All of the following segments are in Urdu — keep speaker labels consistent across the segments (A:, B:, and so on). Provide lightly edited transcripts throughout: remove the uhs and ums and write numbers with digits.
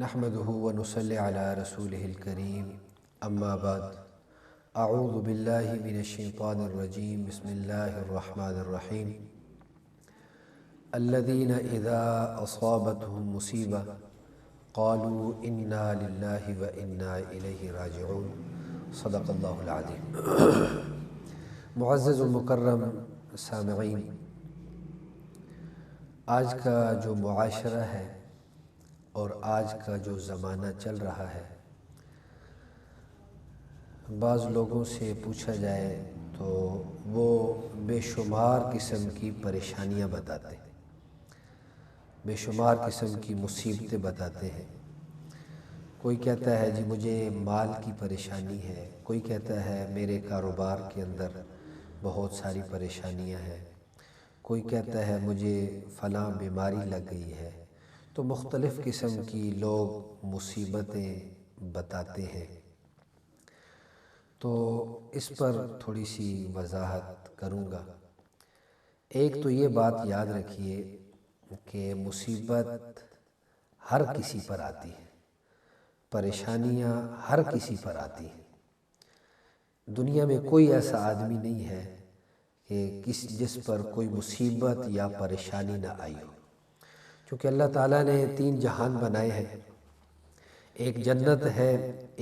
A: نحمده ونصلي على رسوله الكريم اما بعد اعوذ باللہ من الشیطان الرجیم بسم اللہ الرحمن الرحیم الذين اذا اصابتهم مصیبہ قالوا انا للہ وانا الیہ راجعون صدق اللہ العظیم۔ معزز المکرم سامعین، آج کا جو معاشرہ ہے اور آج کا جو زمانہ چل رہا ہے، بعض لوگوں سے پوچھا جائے تو وہ بے شمار قسم کی پریشانیاں بتاتے ہیں، بے شمار قسم کی مصیبتیں بتاتے ہیں۔ کوئی کہتا ہے جی مجھے مال کی پریشانی ہے، کوئی کہتا ہے میرے کاروبار کے اندر بہت ساری پریشانیاں ہیں، کوئی کہتا ہے مجھے فلاں بیماری لگ گئی ہے۔ تو مختلف قسم کی لوگ مصیبتیں بتاتے ہیں۔ تو اس پر تھوڑی سی وضاحت کروں گا۔ ایک تو یہ بات یاد رکھیے کہ مصیبت ہر کسی پر آتی ہے، پریشانیاں ہر کسی پر آتی ہیں۔ دنیا میں کوئی ایسا آدمی نہیں ہے کہ جس پر کوئی مصیبت یا پریشانی نہ آئی ہو، کیونکہ اللہ تعالیٰ نے 3 جہان بنائے ہیں، ایک جنت ہے،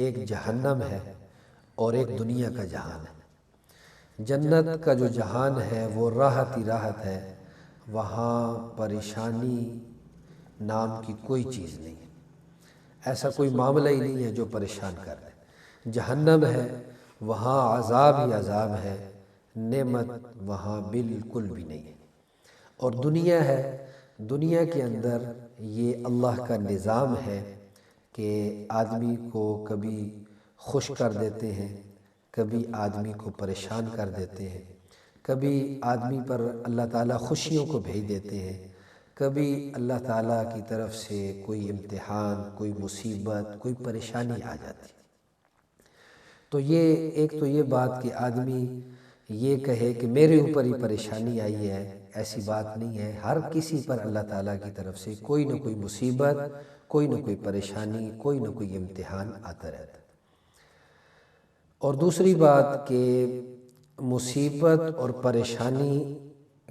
A: ایک جہنم ہے اور ایک دنیا کا جہان ہے۔ جنت کا جو جہان ہے وہ راحت ہی راحت ہے، وہاں پریشانی نام کی کوئی چیز نہیں ہے، ایسا کوئی معاملہ ہی نہیں ہے جو پریشان کر دے۔ جہنم ہے، وہاں عذاب ہی عذاب ہے، نعمت وہاں بالکل بھی نہیں ہے۔ اور دنیا ہے، دنیا کے اندر یہ اللہ کا نظام ہے کہ آدمی کو کبھی خوش کر دیتے ہیں، کبھی آدمی کو پریشان کر دیتے ہیں، کبھی آدمی پر اللہ تعالیٰ خوشیوں کو بھیج دیتے ہیں، کبھی اللہ تعالیٰ کی طرف سے کوئی امتحان، کوئی مصیبت، کوئی پریشانی آ جاتی ہے۔ تو ایک تو یہ بات کہ آدمی یہ کہے کہ میرے اوپر ہی پریشانی آئی ہے، ایسی بات نہیں ہے۔ ہر کسی پر اللہ تعالیٰ کی طرف سے کوئی نہ کوئی مصیبت، کوئی نہ کوئی پریشانی، کوئی نہ کوئی امتحان آتا رہتا ہے۔ اور دوسری بات کہ مصیبت اور پریشانی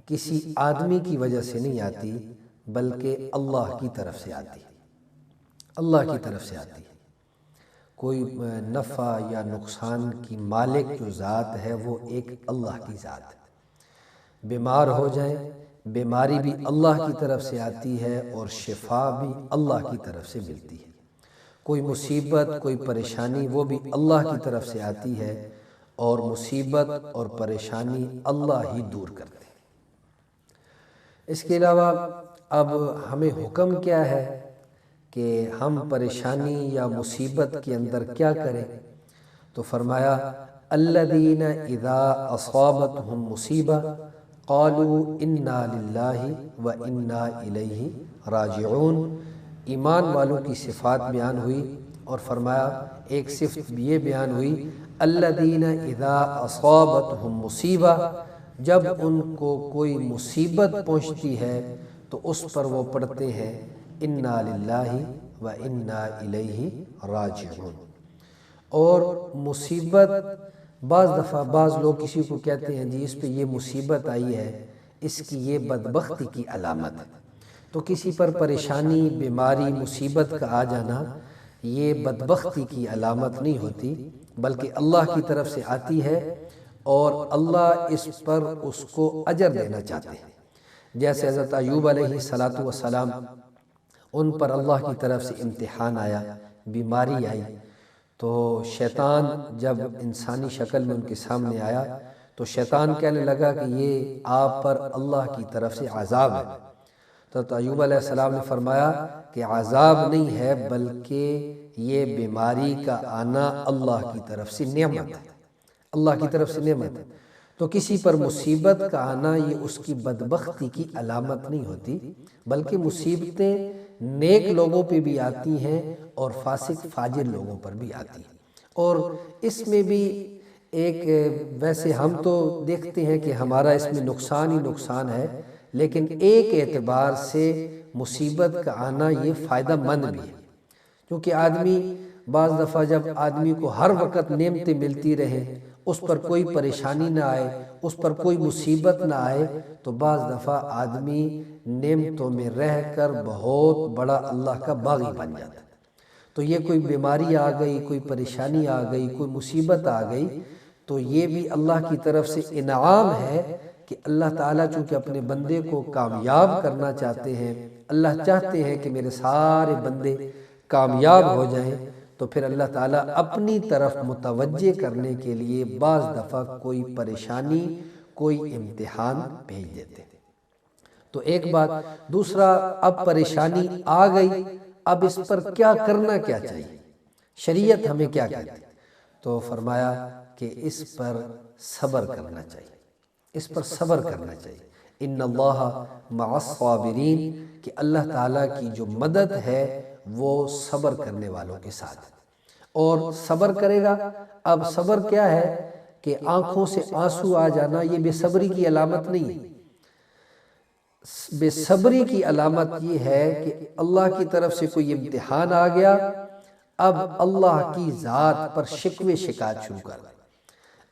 A: کسی آدمی کی وجہ سے نہیں آتی، بلکہ اللہ کی طرف سے آتی ہے، اللہ کی طرف سے آتی ہے۔ کوئی نفع یا نقصان کی مالک جو ذات ہے وہ ایک اللہ کی ذات ہے۔ بیمار ہو جائیں، بیماری بھی اللہ کی طرف سے آتی ہے اور شفا بھی اللہ کی طرف سے ملتی ہے۔ کوئی مصیبت، کوئی پریشانی وہ بھی اللہ کی طرف سے آتی ہے اور مصیبت اور پریشانی اللہ ہی دور کرتے ہیں۔ اس کے علاوہ اب ہمیں حکم کیا ہے کہ ہم پریشانی یا مصیبت کے اندر کیا کریں؟ تو فرمایا الذین اذا اصابتهم مصیبہ قالوا انا للہ وانا الیہ راجعون۔ ایمان والوں کی صفات بیان ہوئی اور فرمایا ایک صفت یہ بیان ہوئی الذین اذا اصابتهم مصیبہ، جب ان کو کوئی مصیبت پہنچتی ہے تو اس پر وہ پڑھتے ہیں انا للہ وانا الیہ راجعون۔ اور مصیبت بعض دفعہ بعض لوگ کسی کو کہتے ہیں جی اس پہ یہ مصیبت آئی ہے، اس کی یہ بدبختی کی علامت ہے۔ تو کسی پر پریشانی، بیماری، مصیبت کا آ جانا یہ بدبختی کی علامت نہیں ہوتی، بلکہ اللہ کی طرف سے آتی ہے اور اللہ اس پر اس کو اجر دینا چاہتے ہیں۔ جیسے حضرت ایوب علیہ السلام، ان پر اللہ کی طرف سے امتحان آیا، بیماری آئی، تو شیطان جب انسانی شکل میں ان کے سامنے آیا تو شیطان کہنے لگا کہ یہ آپ پر اللہ کی طرف سے عذاب ہے۔ تو ایوب علیہ السلام نے فرمایا کہ عذاب نہیں ہے، بلکہ یہ بیماری کا آنا اللہ کی طرف سے نعمت ہے، اللہ کی طرف سے نعمت ہے۔ تو کسی پر مصیبت کا آنا یہ اس کی بدبختی کی علامت نہیں ہوتی، بلکہ مصیبتیں نیک لوگوں پہ بھی آتی ہیں اور فاسق فاجر لوگوں پر بھی آتی ہیں۔ اور اس میں بھی ایک ویسے ہم تو دیکھتے ہیں کہ ہمارا اس میں نقصان ہی نقصان ہے، لیکن ایک اعتبار سے مصیبت کا آنا یہ فائدہ مند بھی ہے، کیونکہ آدمی بعض دفعہ جب آدمی کو ہر وقت نعمتیں ملتی رہیں، اس پر کوئی پریشانی نہ آئے، اس پر کوئی مصیبت نہ آئے، تو بعض دفعہ آدمی نعمتوں میں رہ کر بہت بڑا اللہ کا باغی بن جاتا ہے۔ تو یہ کوئی بیماری آ گئی، کوئی پریشانی آ گئی، کوئی مصیبت آ گئی، تو یہ بھی اللہ کی طرف سے انعام ہے کہ اللہ تعالیٰ چونکہ اپنے بندے کو کامیاب کرنا چاہتے ہیں، اللہ چاہتے ہیں کہ میرے سارے بندے کامیاب ہو جائیں، تو پھر اللہ تعالیٰ اپنی طرف متوجہ کرنے کے لیے بعض دفعہ کوئی پریشانی، کوئی امتحان بھیج دیتے ہیں۔ تو ایک بات، دوسرا، اب پریشانی آ گئی، اب اس پر کیا کرنا کیا چاہیے، شریعت ہمیں کیا کہتی ہے؟ تو فرمایا کہ اس پر صبر کرنا چاہیے، اس پر صبر کرنا چاہیے۔ ان اللہ مع الصابرین، کہ اللہ تعالیٰ کی جو مدد ہے وہ صبر کرنے والوں کے ساتھ ہے۔ اور صبر کرے گا، اب صبر کیا ہے کہ آنکھوں سے آنسو آ جانا یہ بے صبری کی علامت نہیں ہے۔ بے صبری کی علامت یہ ہے کہ اللہ کی طرف سے کوئی امتحان آ گیا، اب اللہ کی ذات پر شکوے شکایت شروع کر دے،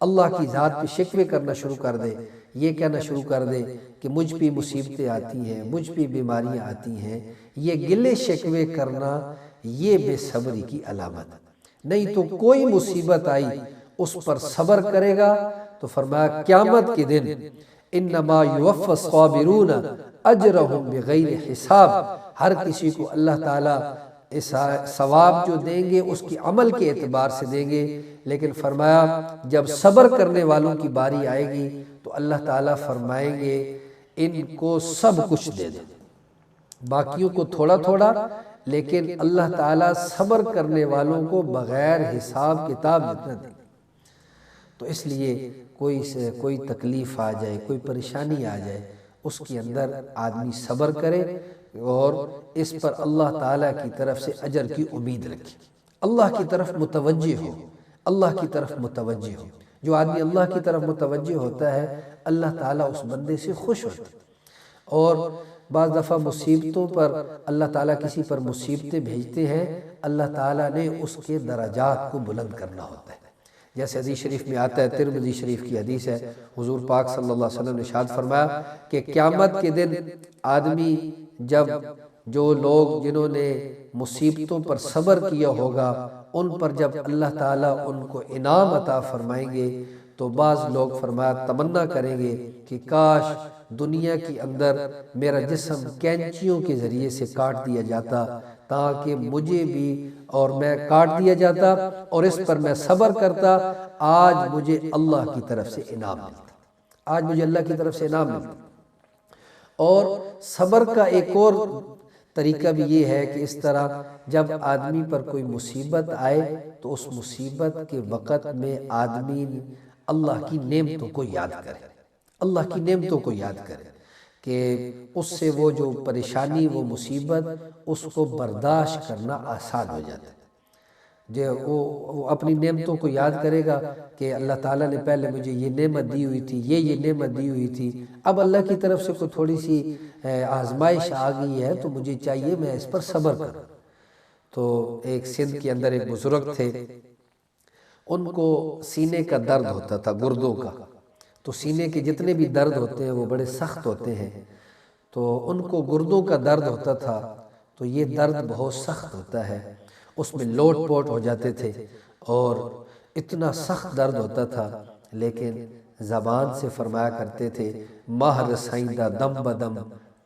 A: اللہ کی ذات پہ شکوے کرنا شروع کر دے، یہ کہنا شروع کر دے کہ مجھ پہ مصیبتیں آتی ہیں، مجھ پہ بیماریاں آتی ہیں، یہ گلے شکوے کرنا یہ بے صبری کی علامت ہے۔ نہیں تو کوئی مصیبت آئی اس پر صبر کرے گا تو فرمایا قیامت کے دن انما یوفی الصابرون اجرہم بغیر حساب، ہر کسی کو اللہ تعالیٰ ثواب جو دیں گے اس کی عمل کے اعتبار سے دیں گے، لیکن فرمایا جب صبر کرنے والوں کی باری آئے گی تو اللہ تعالیٰ فرمائیں گے ان کو سب کچھ دے دیں، باقیوں کو تھوڑا تھوڑا، لیکن اللہ تعالیٰ صبر کرنے والوں کو بغیر حساب کتاب جتنا دے۔ تو اس لیے کوئی تکلیف آ جائے، کوئی پریشانی آ جائے، اس کے اندر آدمی صبر کرے اور اس پر اللہ تعالیٰ کی طرف سے اجر کی امید رکھے، اللہ کی طرف متوجہ ہو، اللہ کی طرف متوجہ ہو۔ جو آدمی اللہ کی طرف متوجہ ہوتا ہے اللہ تعالیٰ اس بندے سے خوش ہوتا ہے۔ اور بعض دفعہ مصیبتوں پر اللہ تعالیٰ کسی پر مصیبتیں بھیجتے ہیں، اللہ تعالیٰ نے اس کے درجات کو بلند کرنا ہوتا ہے۔ جیسے حدیث شریف میں آتا ہے، ترمذی شریف کی حدیث ہے، حضور پاک صلی اللہ علیہ وسلم نے ارشاد فرمایا کہ قیامت کے دن آدمی جب جو لوگ جنہوں نے مصیبتوں پر صبر کیا ہوگا ان پر جب اللہ تعالیٰ ان کو انعام عطا فرمائیں گے تو بعض لوگ فرمایا تمنا کریں گے کہ کاش دنیا کے اندر میرا جسم کینچیوں کے ذریعے سے کاٹ دیا جاتا تاکہ مجھے بھی اور میں کاٹ دیا جاتا اور اس پر میں صبر کرتا، آج مجھے اللہ کی طرف سے انعام ملتا، آج مجھے اللہ کی طرف سے انعام ملتا۔ اور صبر کا ایک اور طریقہ بھی یہ ہے کہ اس طرح جب آدمی پر کوئی مصیبت آئے تو اس مصیبت کے وقت میں آدمی اللہ کی نعمتوں کو یاد کرے، اللہ کی نعمتوں کو یاد کرے کہ اس سے وہ جو پریشانی، وہ مصیبت، اس کو برداشت کرنا آسان ہو جاتا ہے۔ جو وہ اپنی نعمتوں کو یاد کرے گا کہ اللہ تعالیٰ نے پہلے مجھے یہ نعمت دی ہوئی تھی، یہ نعمت دی ہوئی تھی، اب اللہ کی طرف سے کوئی تھوڑی سی آزمائش آ گئی ہے تو مجھے چاہیے میں اس پر صبر کروں۔ تو ایک سندھ کے اندر ایک بزرگ تھے، ان کو سینے کا درد ہوتا تھا، گردوں کا، تو سینے کے جتنے بھی درد ہوتے ہیں وہ بڑے سخت ہوتے ہیں، تو ان کو گردوں کا درد ہوتا تھا، تو یہ درد بہت سخت ہوتا ہے، اس میں لوٹ پوٹ ہو جاتے تھے اور اتنا سخت درد ہوتا تھا، لیکن زبان سے فرمایا کرتے تھے ماہ رسائندہ دم بدم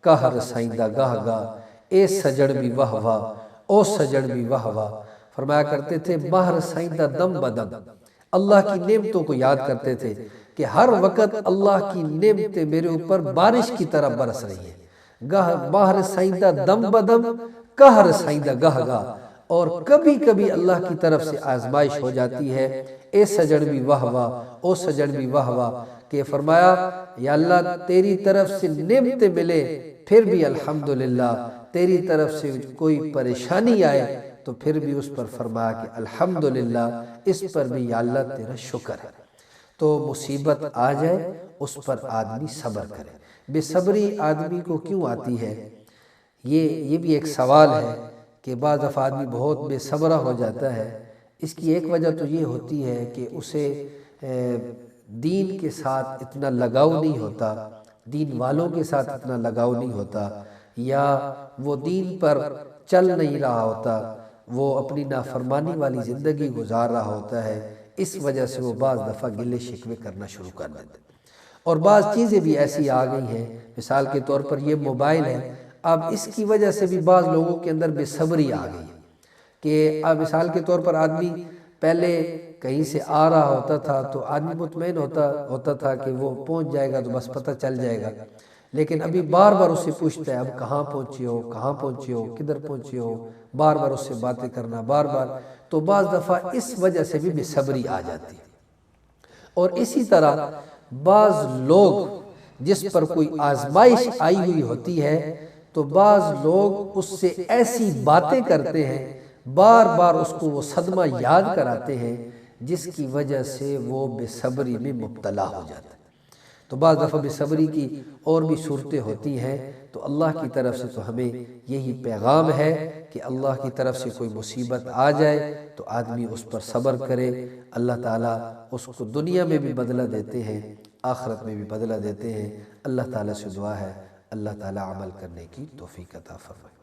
A: کہہ رسائندہ گاہ گاہ اے سجڑ بھی واہ واہ او سجڑ بھی واہ واہ۔ فرمایا کرتے تھے ماہ رسائندہ دم بدم، اللہ کی نعمتوں کو یاد کرتے تھے کہ ہر وقت اللہ کی نعمتیں میرے اوپر بارش کی طرح برس رہی ہیں، گاہ ماہ رسائندہ دم بدم کہہ رسائندہ گاہ گاہ، اور کبھی کبھی اللہ کی طرف سے آزمائش ہو جاتی ہے اے سجڑ بھی واہ واہ او سجڑ بھی واہ واہ، کہ فرمایا یا اللہ تیری طرف سے نعمتیں ملے پھر بھی الحمدللہ، تیری طرف سے کوئی پریشانی آئے تو پھر بھی اس پر فرمایا کہ الحمدللہ، اس پر بھی یا اللہ تیرا شکر ہے۔ تو مصیبت آ جائے اس پر آدمی صبر کرے۔ بے صبری آدمی کو کیوں آتی ہے؟ یہ بھی ایک سوال ہے کہ بعض دفعہ آدمی بہت بے صبرہ ہو جاتا ہے، اس کی ایک وجہ تو یہ ہوتی ہے کہ اسے دین کے ساتھ اتنا لگاؤ نہیں ہوتا، دین والوں کے ساتھ اتنا لگاؤ نہیں ہوتا، یا وہ دین پر چل نہیں رہا ہوتا، وہ اپنی نافرمانی والی زندگی گزار رہا ہوتا ہے، اس وجہ سے وہ بعض دفعہ گلے شکوے کرنا شروع کر دیتے ہیں۔ اور بعض چیزیں بھی ایسی آ گئی ہیں، مثال کے طور پر یہ موبائل ہے، اب اس کی وجہ سے بھی بعض لوگوں کے اندر بے صبری آ گئی ہے کہ اب مثال کے طور پر آدمی پہلے کہیں سے آ رہا ہوتا تھا تو آدمی مطمئن ہوتا تھا کہ وہ پہنچ جائے گا تو بس پتہ چل جائے گا، لیکن ابھی بار بار اس سے پوچھتا ہے اب کہاں پہنچے ہو، کہاں پہنچے ہو، کدھر پہنچے ہو، بار بار اس سے باتیں کرنا بار بار، تو بعض دفعہ اس وجہ سے بھی بے صبری آ جاتی ہے۔ اور اسی طرح بعض لوگ جس پر کوئی آزمائش آئی ہوئی ہوتی ہے تو بعض لوگ اس سے ایسی باتیں کرتے ہیں، بار بار اس کو وہ صدمہ یاد کراتے ہیں، جس کی وجہ سے وہ بے صبری میں مبتلا ہو جاتا ہے۔ تو بعض دفعہ بے صبری کی اور بھی صورتیں ہوتی ہیں، تو اللہ کی طرف سے تو ہمیں یہی پیغام ہے کہ اللہ کی طرف سے کوئی مصیبت آ جائے تو آدمی اس پر صبر کرے، اللہ تعالیٰ اس کو دنیا میں بھی بدلہ دیتے ہیں، آخرت میں بھی بدلہ دیتے ہیں۔ اللہ تعالیٰ سے دعا ہے اللہ تعالیٰ عمل کرنے کی توفیق عطا فرمائے۔